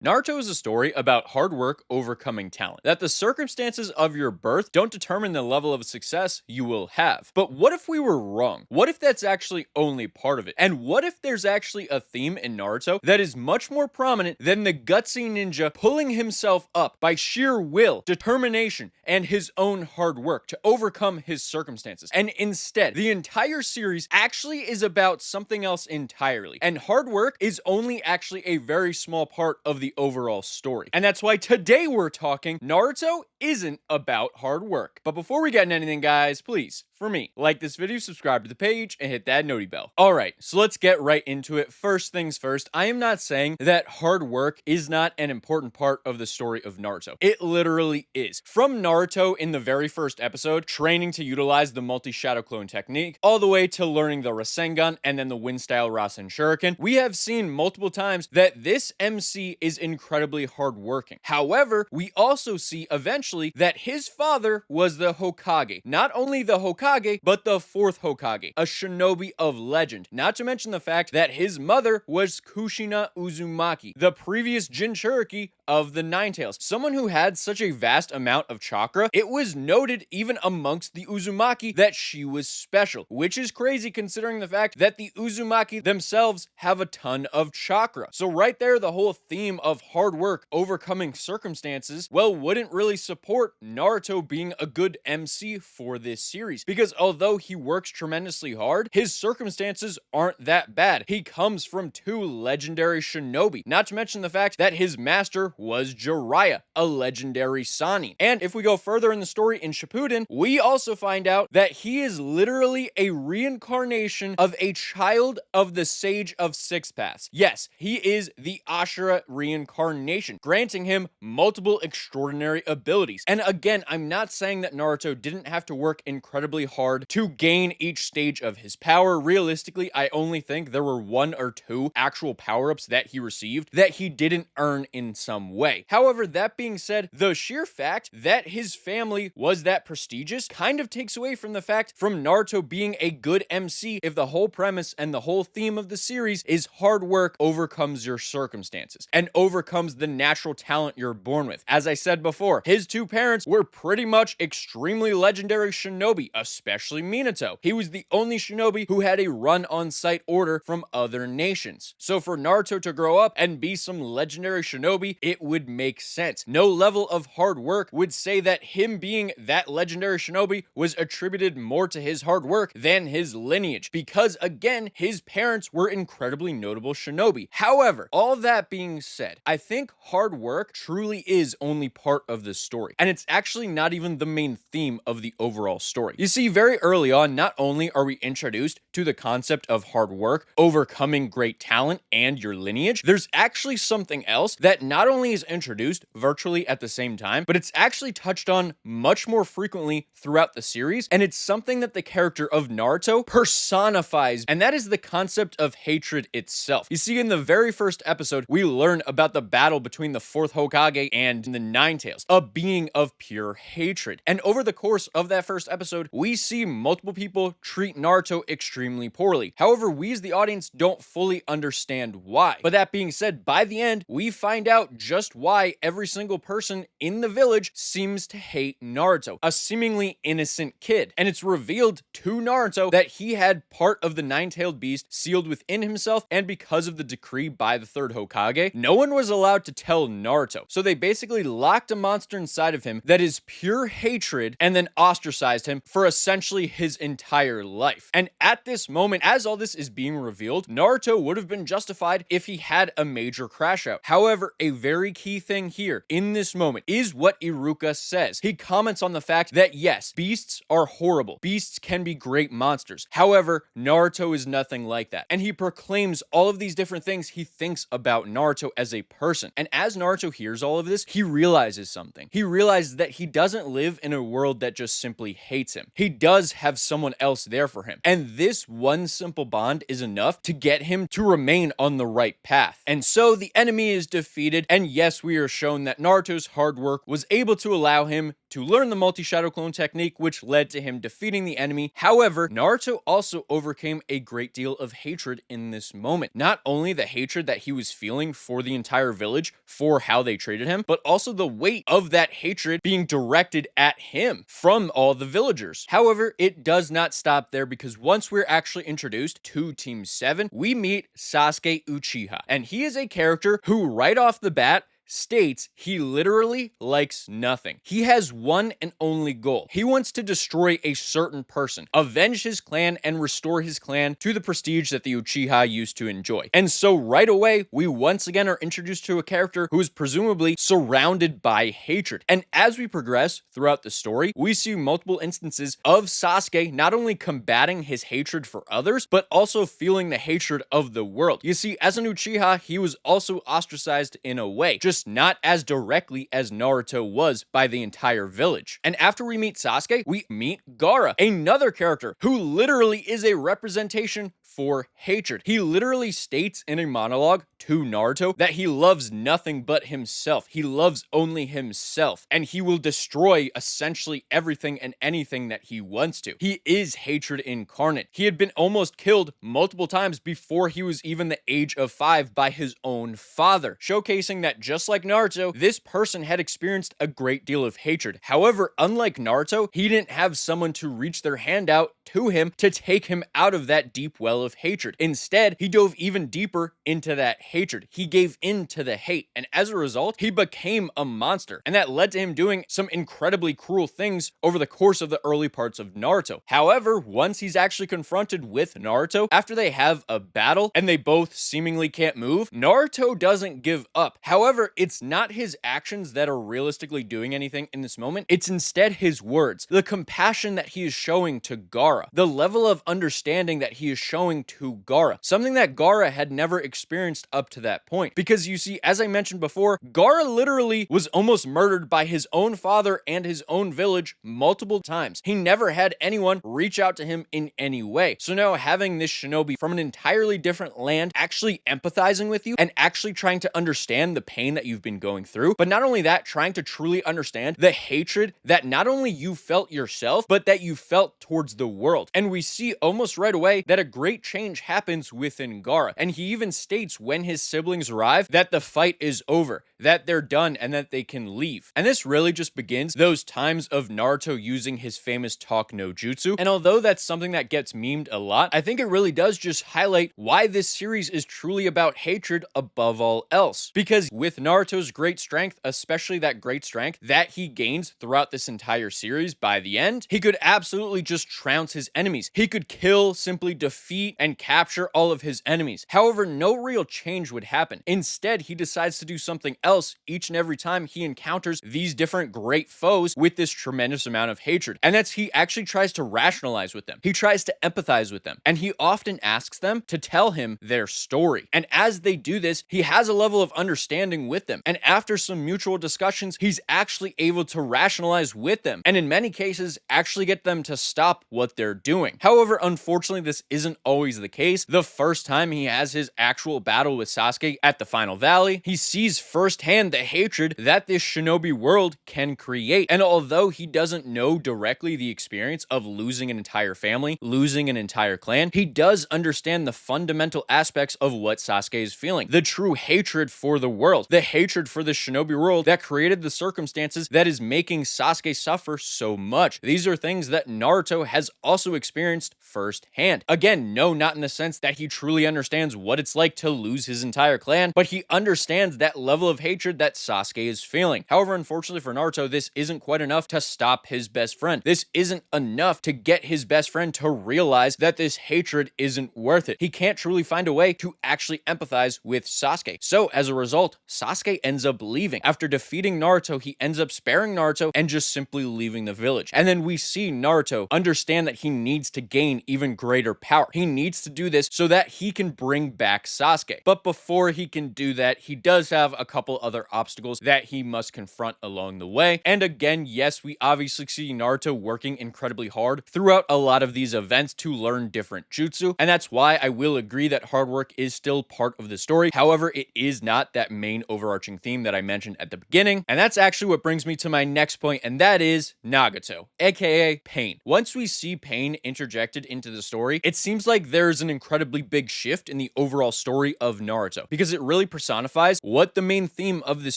Naruto is a story about hard work overcoming talent. That the circumstances of your birth don't determine the level of success you will have. But what if we were wrong? What if that's actually only part of it? And what if there's actually a theme in Naruto that is much more prominent than the gutsy ninja pulling himself up by sheer will, determination, and his own hard work to overcome his circumstances? And instead, the entire series actually is about something else entirely. And hard work is only actually a very small part of the overall story. And that's why today we're talking Naruto isn't about hard work. But before we get into anything, guys, please, for me, like this video, subscribe to the page, and hit that noti bell. Alright, so let's get right into it. First things first, I am not saying that hard work is not an important part of the story of Naruto. It literally is. From Naruto in the very first episode, training to utilize the multi-shadow clone technique, all the way to learning the Rasengan and then the wind-style Rasen Shuriken, we have seen multiple times that this MC is incredibly hardworking. However, we also see eventually that his father was the Hokage. Not only the Hokage, but the fourth Hokage, a shinobi of legend. Not to mention the fact that his mother was Kushina Uzumaki, the previous Jinchuriki of the Nine Tails. Someone who had such a vast amount of chakra, it was noted even amongst the Uzumaki that she was special, which is crazy considering the fact that the Uzumaki themselves have a ton of chakra. So right there, the whole theme of hard work overcoming circumstances, well, wouldn't really support Naruto being a good MC for this series, because although he works tremendously hard, his circumstances aren't that bad. He comes from two legendary shinobi, not to mention the fact that his master was Jiraiya, a legendary Sannin. And if we go further in the story in Shippuden, we also find out that he is literally a reincarnation of a child of the Sage of Six Paths. Yes, he is the Ashura reincarnation, granting him multiple extraordinary abilities. And again, I'm not saying that Naruto didn't have to work incredibly hard to gain each stage of his power. Realistically, I only think there were one or two actual power-ups that he received that he didn't earn in some way. However, that being said, the sheer fact that his family was that prestigious kind of takes away from the fact from Naruto being a good MC if the whole premise and the whole theme of the series is hard work overcomes your circumstances and overcomes the natural talent you're born with. As I said before, his two parents were pretty much extremely legendary shinobi, especially Minato. He was the only shinobi who had a run-on-site order from other nations. So for Naruto to grow up and be some legendary shinobi, it would make sense. No level of hard work would say that him being that legendary shinobi was attributed more to his hard work than his lineage, because again, his parents were incredibly notable shinobi. However, all that being said, I think hard work truly is only part of the story, and it's actually not even the main theme of the overall story. You see, very early on, not only are we introduced to the concept of hard work, overcoming great talent, and your lineage, there's actually something else that not only is introduced virtually at the same time, but it's actually touched on much more frequently throughout the series, and it's something that the character of Naruto personifies, and that is the concept of hatred itself. You see, in the very first episode, we learn about the battle between the fourth Hokage and the Nine Tails, a being of pure hatred. And over the course of that first episode, we see multiple people treat Naruto extremely poorly. However, we as the audience don't fully understand why. But that being said, by the end, we find out just why every single person in the village seems to hate Naruto, a seemingly innocent kid. And it's revealed to Naruto that he had part of the nine-tailed beast sealed within himself, and because of the decree by the third Hokage, no one was allowed to tell Naruto. So they basically locked a monster inside of him that is pure hatred and then ostracized him for essentially his entire life. And at this moment, as all this is being revealed, Naruto would have been justified if he had a major crash out. However, a very key thing here in this moment is what Iruka says. He comments on the fact that yes, beasts are horrible. Beasts can be great monsters. However, Naruto is nothing like that. And he proclaims all of these different things he thinks about Naruto as a person. And as Naruto hears all of this, he realizes something. He realizes that he doesn't live in a world that just simply hates him. He does have someone else there for him. And this one simple bond is enough to get him to remain on the right path. And so the enemy is defeated, and yes, we are shown that Naruto's hard work was able to allow him to learn the multi-shadow clone technique, which led to him defeating the enemy. However, Naruto also overcame a great deal of hatred in this moment. Not only the hatred that he was feeling for the entire village for how they treated him, but also the weight of that hatred being directed at him from all the villagers. However, it does not stop there, because once we're actually introduced to Team 7, we meet Sasuke Uchiha. And he is a character who right off the bat states he literally likes nothing. He has one and only goal. He wants to destroy a certain person, avenge his clan, and restore his clan to the prestige that the Uchiha used to enjoy. And so right away, we once again are introduced to a character who is presumably surrounded by hatred. And as we progress throughout the story, we see multiple instances of Sasuke not only combating his hatred for others, but also feeling the hatred of the world. You see, as an Uchiha, he was also ostracized in a way, just not as directly as Naruto was by the entire village. And after we meet Sasuke, we meet Gaara, another character who literally is a representation for hatred. He literally states in a monologue to Naruto that he loves nothing but himself. He loves only himself, and he will destroy essentially everything and anything that he wants to. He is hatred incarnate. He had been almost killed multiple times before he was even the age of 5 by his own father, showcasing that just like Naruto, this person had experienced a great deal of hatred. However, unlike Naruto, he didn't have someone to reach their hand out to him to take him out of that deep well of hatred. Instead, he dove even deeper into that hatred. He gave in to the hate, and as a result, he became a monster, and that led to him doing some incredibly cruel things over the course of the early parts of Naruto. However, once he's actually confronted with Naruto, after they have a battle and they both seemingly can't move, Naruto doesn't give up. However, it's not his actions that are realistically doing anything in this moment. It's instead his words, the compassion that he is showing to Gaara, the level of understanding that he is showing to Gaara, something that Gaara had never experienced up to that point. Because you see, as I mentioned before, Gaara literally was almost murdered by his own father and his own village multiple times. He never had anyone reach out to him in any way. So now having this shinobi from an entirely different land actually empathizing with you and actually trying to understand the pain that you've been going through, but not only that, trying to truly understand the hatred that not only you felt yourself, but that you felt towards the world. And we see almost right away that a great change happens within Gaara. And he even states when his siblings arrive that the fight is over, that they're done, and that they can leave. And this really just begins those times of Naruto using his famous talk no jutsu. And although that's something that gets memed a lot, I think it really does just highlight why this series is truly about hatred above all else. Because with Naruto's great strength, especially that great strength that he gains throughout this entire series, by the end, he could absolutely just trounce his enemies. He could kill, simply defeat, and capture all of his enemies. However, no real change would happen. Instead, he decides to do something else each and every time he encounters these different great foes with this tremendous amount of hatred. And that's he actually tries to rationalize with them. He tries to empathize with them. And he often asks them to tell him their story. And as they do this, he has a level of understanding with them. And after some mutual discussions, he's actually able to rationalize with them. And in many cases, actually get them to stop what they're doing. However, unfortunately, this isn't always the case. The first time he has his actual battle with Sasuke at the Final Valley, he sees firsthand the hatred that this shinobi world can create. And although he doesn't know directly the experience of losing an entire family, losing an entire clan, he does understand the fundamental aspects of what Sasuke is feeling. The true hatred for the world, the hatred for the shinobi world that created the circumstances that is making Sasuke suffer so much. These are things that Naruto has also experienced firsthand. Again, no, not in the sense that he truly understands what it's like to lose his entire clan, but he understands that level of hatred that Sasuke is feeling. However, unfortunately for Naruto, this isn't quite enough to stop his best friend. This isn't enough to get his best friend to realize that this hatred isn't worth it. He can't truly find a way to actually empathize with Sasuke. So as a result, Sasuke ends up leaving. After defeating Naruto, he ends up sparing Naruto and just simply leaving the village. And then we see Naruto understand that he needs to gain even greater power. He needs to do this so that he can bring back Sasuke. But before he can do that, he does have a couple other obstacles that he must confront along the way. And again, yes, we obviously see Naruto working incredibly hard throughout a lot of these events to learn different jutsu, and that's why I will agree that hard work is still part of the story. However, it is not that main overarching theme that I mentioned at the beginning, and that's actually what brings me to my next point, and that is Nagato, aka Pain. Once we see Pain interjected into the story, it seems like there's an incredibly big shift in the overall story of Naruto, because it really personifies what the main theme of this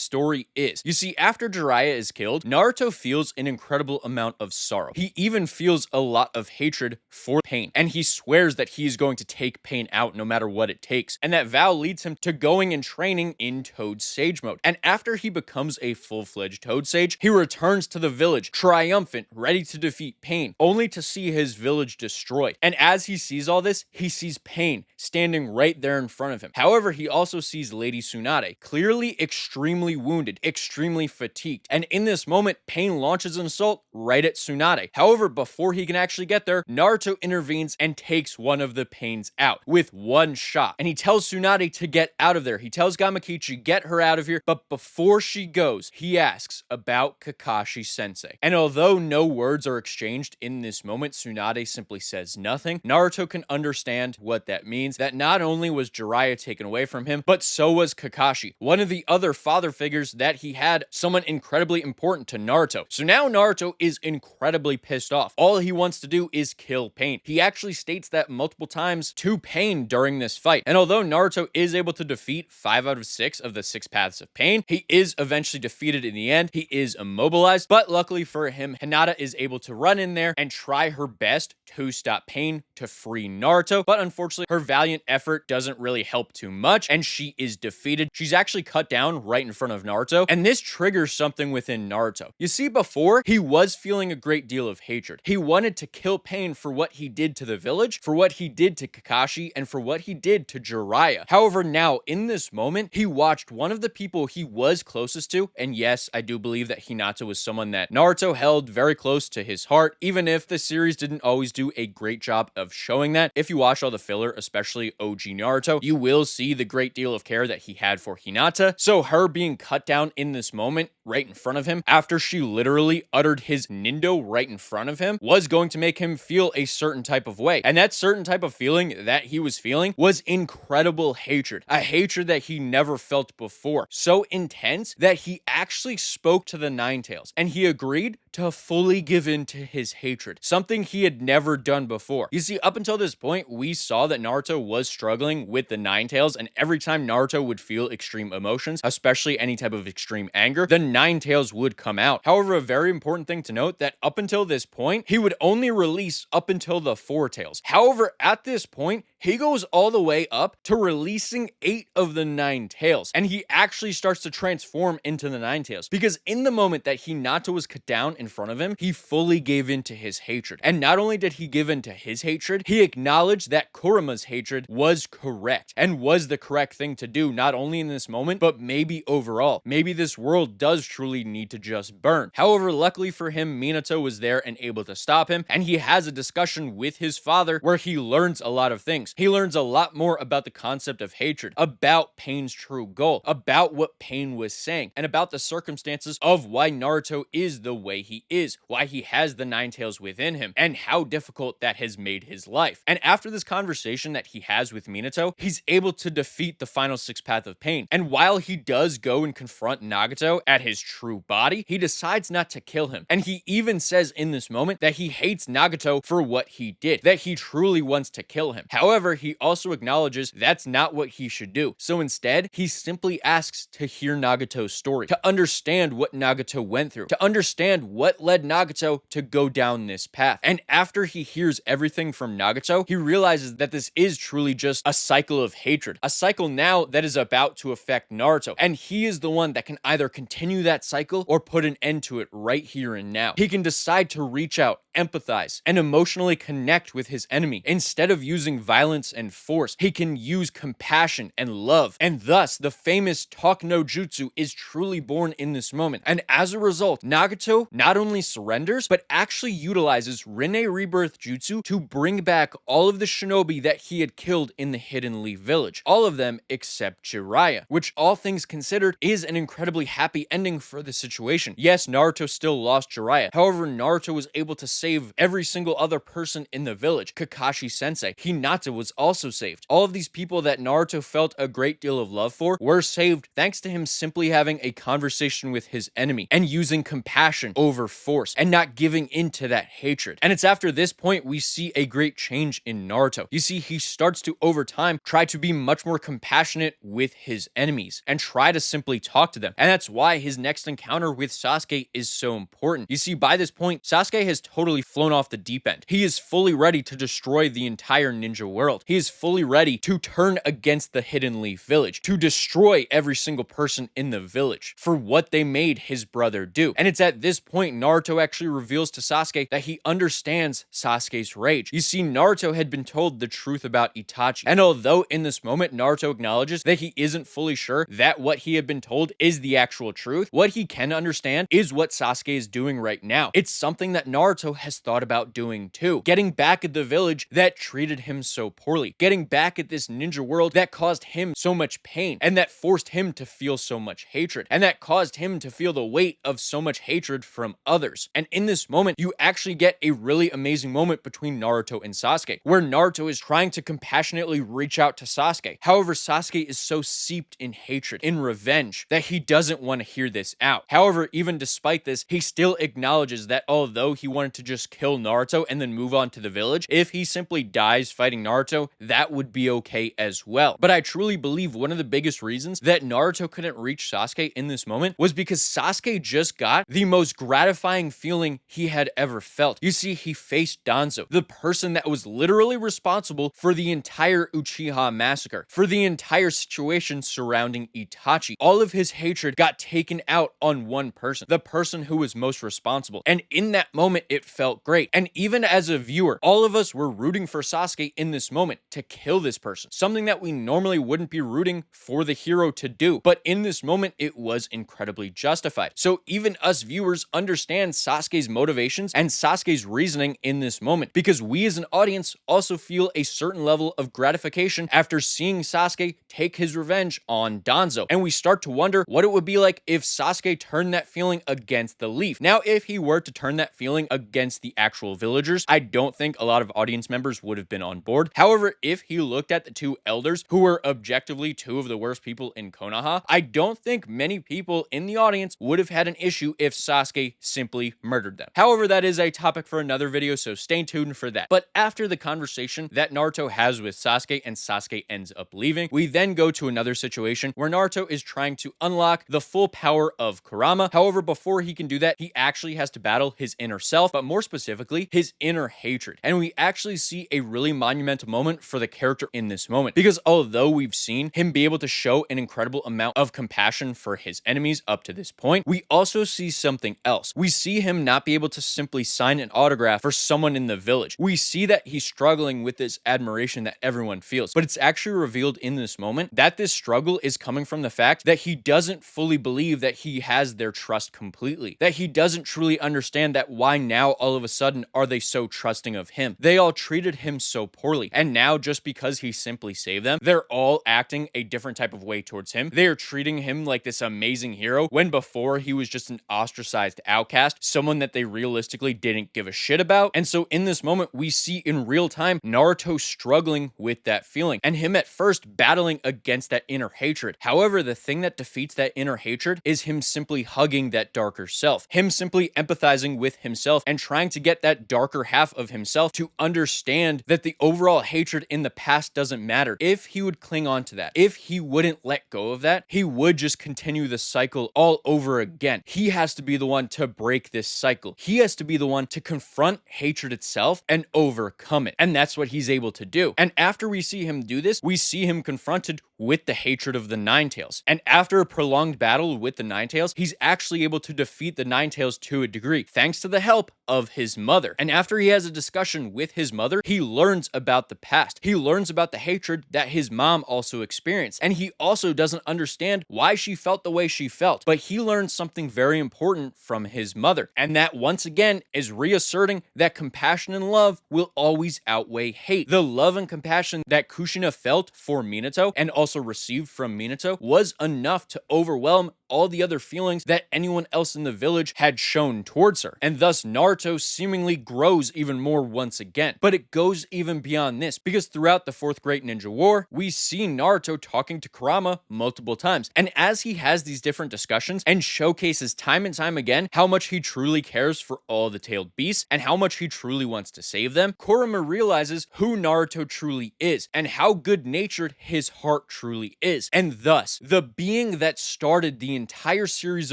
story is. You see, after Jiraiya is killed, Naruto feels an incredible amount of sorrow. He even feels a lot of hatred for Pain, and he swears that he's going to take Pain out no matter what it takes, and that vow leads him to going and training in Toad Sage mode. And after he becomes a full-fledged Toad Sage, he returns to the village, triumphant, ready to defeat Pain, only to see his village destroyed. And as he sees all this, he sees Pain standing right there in front of him. However, he also sees Lady Tsunade, clearly extremely wounded, extremely fatigued, and in this moment, Pain launches an assault right at Tsunade. However, before he can actually get there, Naruto intervenes and takes one of the Pains out with one shot, and he tells Tsunade to get out of there. He tells Gamakichi, get her out of here, but before she goes, he asks about Kakashi Sensei. And although no words are exchanged in this moment, Tsunade simply says nothing. Naruto can understand what that means, that not only was Jiraiya taken away from him, but so was Kakashi, one of the other father figures that he had, someone incredibly important to Naruto. So now Naruto is incredibly pissed off. All he wants to do is kill Pain. He actually states that multiple times to Pain during this fight. And although Naruto is able to defeat 5 out of 6 of the 6 paths of Pain, he is eventually defeated in the end. He is immobilized, but luckily for him, Hinata is able to run in there and try her best to stop Pain, to free Naruto, but unfortunately her valiant effort doesn't really help too much, and she is defeated. She's actually cut down right in front of Naruto, and this triggers something within Naruto. You see, before, he was feeling a great deal of hatred. He wanted to kill Pain for what he did to the village, for what he did to Kakashi, and for what he did to Jiraiya. However, now, in this moment, he watched one of the people he was closest to, and yes, I do believe that Hinata was someone that Naruto held very close to his heart, even if the series didn't always do a great job of showing that. If you watch all the filler, especially OG Naruto, you will see the great deal of care that he had for Hinata. So her being cut down in this moment, right in front of him, after she literally uttered his Nindo right in front of him, was going to make him feel a certain type of way. And that certain type of feeling that he was feeling was incredible hatred. A hatred that he never felt before. So intense that he actually spoke to the Nine Tails, and he agreed to fully give in to his hatred, something he had never done before. You see, up until this point, we saw that Naruto was struggling with the Nine Tails, and every time Naruto would feel extreme emotions, especially any type of extreme anger, the Nine Tails would come out. However, a very important thing to note that up until this point, he would only release up until the Four Tails. However, at this point, he goes all the way up to releasing 8 of the Nine Tails, and he actually starts to transform into the Nine Tails, because in the moment that Hinata was cut down in front of him, he fully gave in to his hatred. And not only did he give in to his hatred, he acknowledged that Kurama's hatred was correct, and was the correct thing to do, not only in this moment, but maybe overall. Maybe this world does truly need to just burn. However, luckily for him, Minato was there and able to stop him, and he has a discussion with his father where he learns a lot of things. He learns a lot more about the concept of hatred, about Pain's true goal, about what Pain was saying, and about the circumstances of why Naruto is the way he is, why he has the Nine Tails within him, and how difficult that has made his life. And after this conversation that he has with Minato, he's able to defeat the final 6 path of Pain. And while he does go and confront Nagato at his true body, he decides not to kill him. And he even says in this moment that he hates Nagato for what he did, that he truly wants to kill him. However, he also acknowledges that's not what he should do. So instead, he simply asks to hear Nagato's story, to understand what Nagato went through, to understand what led Nagato to go down this path. And after he hears everything from Nagato, he realizes that this is truly just a cycle of hatred, a cycle now that is about to affect Naruto. And he is the one that can either continue that cycle or put an end to it right here and now. He can decide to reach out empathize and emotionally connect with his enemy. Instead of using violence and force, he can use compassion and love. And thus, the famous Talk no Jutsu is truly born in this moment. And as a result, Nagato not only surrenders, but actually utilizes Rinne Rebirth Jutsu to bring back all of the shinobi that he had killed in the Hidden Leaf Village. All of them except Jiraiya, which all things considered is an incredibly happy ending for the situation. Yes, Naruto still lost Jiraiya. However, Naruto was able to save every single other person in the village. Kakashi Sensei, Hinata was also saved. All of these people that Naruto felt a great deal of love for were saved thanks to him simply having a conversation with his enemy and using compassion over force and not giving in to that hatred. And it's after this point we see a great change in Naruto. You see, he starts to over time try to be much more compassionate with his enemies and try to simply talk to them. And that's why his next encounter with Sasuke is so important. You see, by this point, Sasuke has totally flown off the deep end. He is fully ready to destroy the entire ninja world. He is fully ready to turn against the Hidden Leaf Village, to destroy every single person in the village for what they made his brother do. And it's at this point Naruto actually reveals to Sasuke that he understands Sasuke's rage. You see, Naruto had been told the truth about Itachi, and although in this moment Naruto acknowledges that he isn't fully sure that what he had been told is the actual truth, what he can understand is what Sasuke is doing right now. It's something that Naruto has thought about doing too. Getting back at the village that treated him so poorly. Getting back at this ninja world that caused him so much pain and that forced him to feel so much hatred and that caused him to feel the weight of so much hatred from others. And in this moment, you actually get a really amazing moment between Naruto and Sasuke, where Naruto is trying to compassionately reach out to Sasuke. However, Sasuke is so seeped in hatred, in revenge, that he doesn't want to hear this out. However, even despite this, he still acknowledges that although he wanted to just kill Naruto and then move on to the village, if he simply dies fighting Naruto, that would be okay as well. But I truly believe one of the biggest reasons that Naruto couldn't reach Sasuke in this moment was because Sasuke just got the most gratifying feeling he had ever felt. You see, he faced Danzo, the person that was literally responsible for the entire Uchiha massacre, for the entire situation surrounding Itachi. All of his hatred got taken out on one person, the person who was most responsible. And in that moment, it felt great. And even as a viewer, all of us were rooting for Sasuke in this moment to kill this person, something that we normally wouldn't be rooting for the hero to do. But in this moment, it was incredibly justified. So even us viewers understand Sasuke's motivations and Sasuke's reasoning in this moment, because we as an audience also feel a certain level of gratification after seeing Sasuke take his revenge on Danzo. And we start to wonder what it would be like if Sasuke turned that feeling against the Leaf. Now, if he were to turn that feeling against the actual villagers, I don't think a lot of audience members would have been on board. However, if he looked at the two elders, who were objectively two of the worst people in Konoha, I don't think many people in the audience would have had an issue if Sasuke simply murdered them. However, that is a topic for another video, so stay tuned for that. But after the conversation that Naruto has with Sasuke and Sasuke ends up leaving, we then go to another situation where Naruto is trying to unlock the full power of Kurama. However, before he can do that, he actually has to battle his inner self, but more specifically, his inner hatred. And we actually see a really monumental moment for the character in this moment, because although we've seen him be able to show an incredible amount of compassion for his enemies up to this point, we also see something else. We see him not be able to simply sign an autograph for someone in the village. We see that he's struggling with this admiration that everyone feels, but it's actually revealed in this moment that this struggle is coming from the fact that he doesn't fully believe that he has their trust completely, that he doesn't truly understand that why now all of a sudden are they so trusting of him. They all treated him so poorly, and now just because he simply saved them, they're all acting a different type of way towards him. They are treating him like this amazing hero when before he was just an ostracized outcast, someone that they realistically didn't give a shit about. And so in this moment, we see in real time Naruto struggling with that feeling and him at first battling against that inner hatred. However, the thing that defeats that inner hatred is him simply hugging that darker self, him simply empathizing with himself and trying to get that darker half of himself to understand that the overall hatred in the past doesn't matter. If he would cling on to that, if he wouldn't let go of that, he would just continue the cycle all over again. He has to be the one to break this cycle. He has to be the one to confront hatred itself and overcome it. And that's what he's able to do. And after we see him do this, we see him confronted with the hatred of the Ninetales. And after a prolonged battle with the Ninetales, he's actually able to defeat the Ninetales to a degree, thanks to the help of his mother. And after he has a discussion with his mother, he learns about the past. He learns about the hatred that his mom also experienced. And he also doesn't understand why she felt the way she felt. But he learns something very important from his mother. And that once again is reasserting that compassion and love will always outweigh hate. The love and compassion that Kushina felt for Minato and also received from Minato was enough to overwhelm all the other feelings that anyone else in the village had shown towards her. And thus Naruto seemingly grows even more once again. But it goes even beyond this, because throughout the Fourth Great Ninja War, we see Naruto talking to Kurama multiple times. And as he has these different discussions and showcases time and time again how much he truly cares for all the tailed beasts and how much he truly wants to save them, Kurama realizes who Naruto truly is and how good-natured his heart truly is. And thus, the being that started the entire series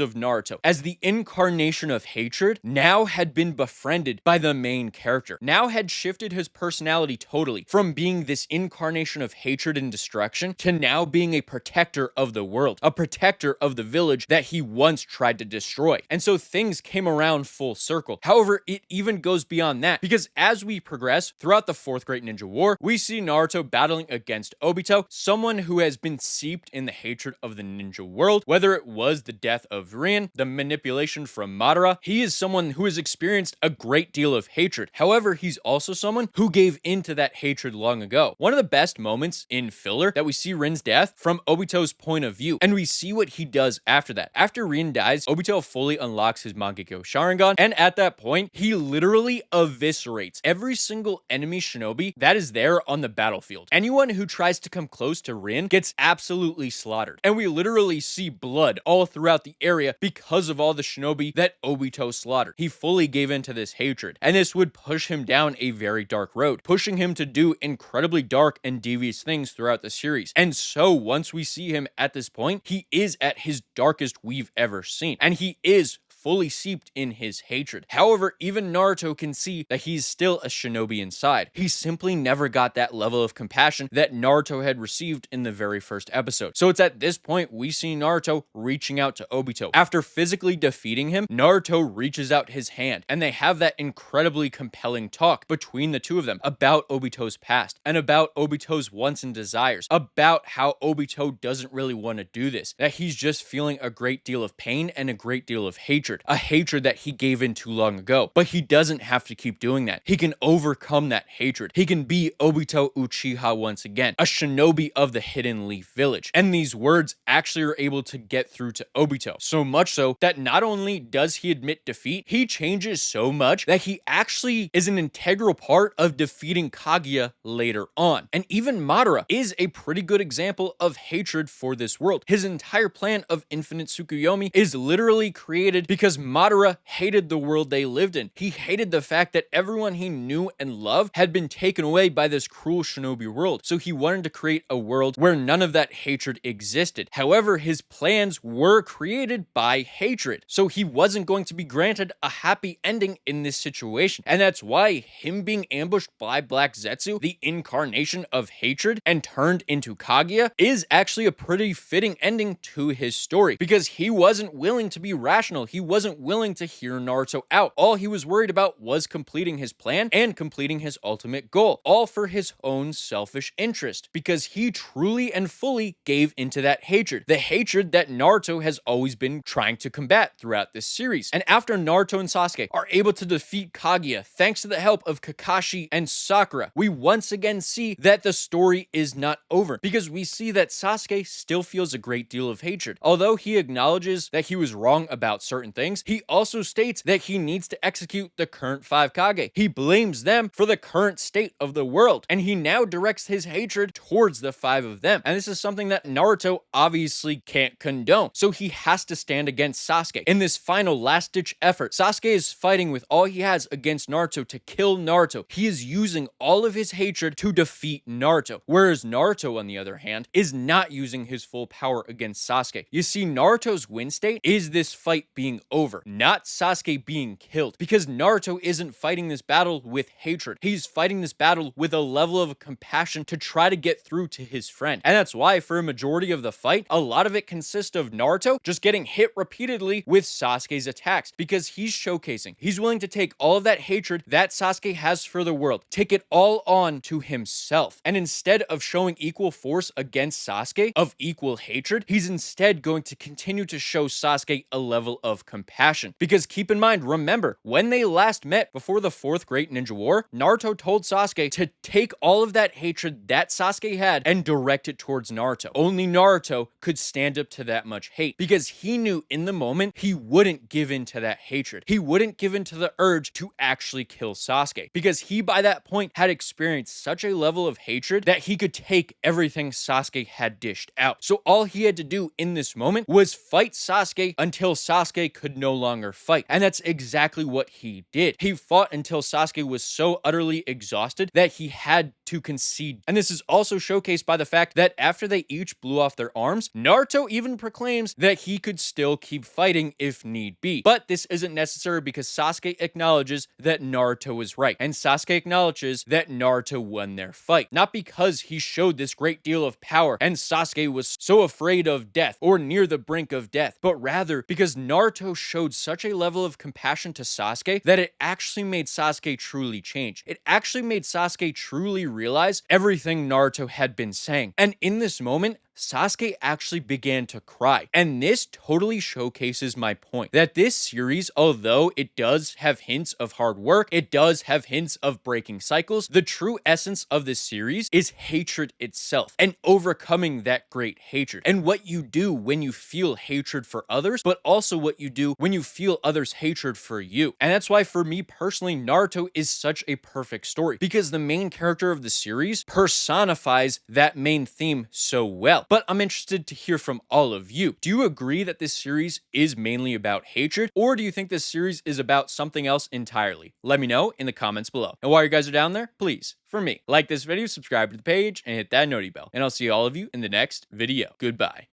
of Naruto as the incarnation of hatred now had been befriended by the main character, now had shifted his personality totally from being this incarnation of hatred and destruction to now being a protector of the world, a protector of the village that he once tried to destroy. And so things came around full circle. However, it even goes beyond that, because as we progress throughout the Fourth Great Ninja War, we see Naruto battling against Obito, someone who has been seeped in the hatred of the ninja world, whether it was the death of Rin, the manipulation from Madara. He is someone who has experienced a great deal of hatred. However, he's also someone who gave into that hatred long ago. One of the best moments in filler that we see Rin's death from Obito's point of view, and we see what he does after that. After Rin dies, Obito fully unlocks his Mangekyo Sharingan, and at that point, he literally eviscerates every single enemy shinobi that is there on the battlefield. Anyone who tries to come close to Rin gets absolutely slaughtered, and we literally see blood all throughout the area because of all the shinobi that Obito slaughtered. He fully gave into this hatred, and this would push him down a very dark road, pushing him to do incredibly dark and devious things throughout the series. And so once we see him at this point, he is at his darkest we've ever seen, and he is fully seeped in his hatred. However, even Naruto can see that he's still a shinobi inside. He simply never got that level of compassion that Naruto had received in the very first episode. So it's at this point we see Naruto reaching out to Obito. After physically defeating him, Naruto reaches out his hand, and they have that incredibly compelling talk between the two of them about Obito's past and about Obito's wants and desires, about how Obito doesn't really want to do this, that he's just feeling a great deal of pain and a great deal of hatred, a hatred that he gave in too long ago. But he doesn't have to keep doing that. He can overcome that hatred. He can be Obito Uchiha once again, a shinobi of the Hidden Leaf Village. And these words actually are able to get through to Obito. So much so that not only does he admit defeat, he changes so much that he actually is an integral part of defeating Kaguya later on. And even Madara is a pretty good example of hatred for this world. His entire plan of infinite Tsukuyomi is literally created because Madara hated the world they lived in. He hated the fact that everyone he knew and loved had been taken away by this cruel shinobi world. So he wanted to create a world where none of that hatred existed. However, his plans were created by hatred. So he wasn't going to be granted a happy ending in this situation. And that's why him being ambushed by Black Zetsu, the incarnation of hatred, and turned into Kaguya, is actually a pretty fitting ending to his story, because he wasn't willing to be rational. He wasn't willing to hear Naruto out. All he was worried about was completing his plan and completing his ultimate goal, all for his own selfish interest, because he truly and fully gave into that hatred, the hatred that Naruto has always been trying to combat throughout this series. And after Naruto and Sasuke are able to defeat Kaguya thanks to the help of Kakashi and Sakura, we once again see that the story is not over, because we see that Sasuke still feels a great deal of hatred. Although he acknowledges that he was wrong about certain things, he also states that he needs to execute the current 5 Kage. He blames them for the current state of the world, and he now directs his hatred towards the 5 of them. And this is something that Naruto obviously can't condone, so he has to stand against Sasuke. In this final last-ditch effort, Sasuke is fighting with all he has against Naruto to kill Naruto. He is using all of his hatred to defeat Naruto, whereas Naruto, on the other hand, is not using his full power against Sasuke. You see, Naruto's win state is this fight being over, not Sasuke being killed. Because Naruto isn't fighting this battle with hatred. He's fighting this battle with a level of compassion to try to get through to his friend. And that's why for a majority of the fight, a lot of it consists of Naruto just getting hit repeatedly with Sasuke's attacks, because he's showcasing, he's willing to take all of that hatred that Sasuke has for the world, take it all on to himself. And instead of showing equal force against Sasuke, of equal hatred, he's instead going to continue to show Sasuke a level of compassion. Because keep in mind, remember, when they last met before the Fourth Great Ninja War, Naruto told Sasuke to take all of that hatred that Sasuke had and direct it towards Naruto. Only Naruto could stand up to that much hate, because he knew in the moment he wouldn't give in to that hatred. He wouldn't give in to the urge to actually kill Sasuke, because he by that point had experienced such a level of hatred that he could take everything Sasuke had dished out. So all he had to do in this moment was fight Sasuke until Sasuke could no longer fight. And that's exactly what he did. He fought until Sasuke was so utterly exhausted that he had to concede. And this is also showcased by the fact that after they each blew off their arms, Naruto even proclaims that he could still keep fighting if need be. But this isn't necessary because Sasuke acknowledges that Naruto was right, and Sasuke acknowledges that Naruto won their fight. Not because he showed this great deal of power and Sasuke was so afraid of death or near the brink of death, but rather because Naruto showed such a level of compassion to Sasuke that it actually made Sasuke truly change. It actually made Sasuke truly realize everything Naruto had been saying. And in this moment, Sasuke actually began to cry. And this totally showcases my point that this series, although it does have hints of hard work, it does have hints of breaking cycles, the true essence of this series is hatred itself and overcoming that great hatred. And what you do when you feel hatred for others, but also what you do when you feel others' hatred for you. And that's why for me personally, Naruto is such a perfect story, because the main character of the series personifies that main theme so well. But I'm interested to hear from all of you. Do you agree that this series is mainly about hatred, or do you think this series is about something else entirely? Let me know in the comments below. And while you guys are down there, please, for me, like this video, subscribe to the page, and hit that noti bell. And I'll see all of you in the next video. Goodbye.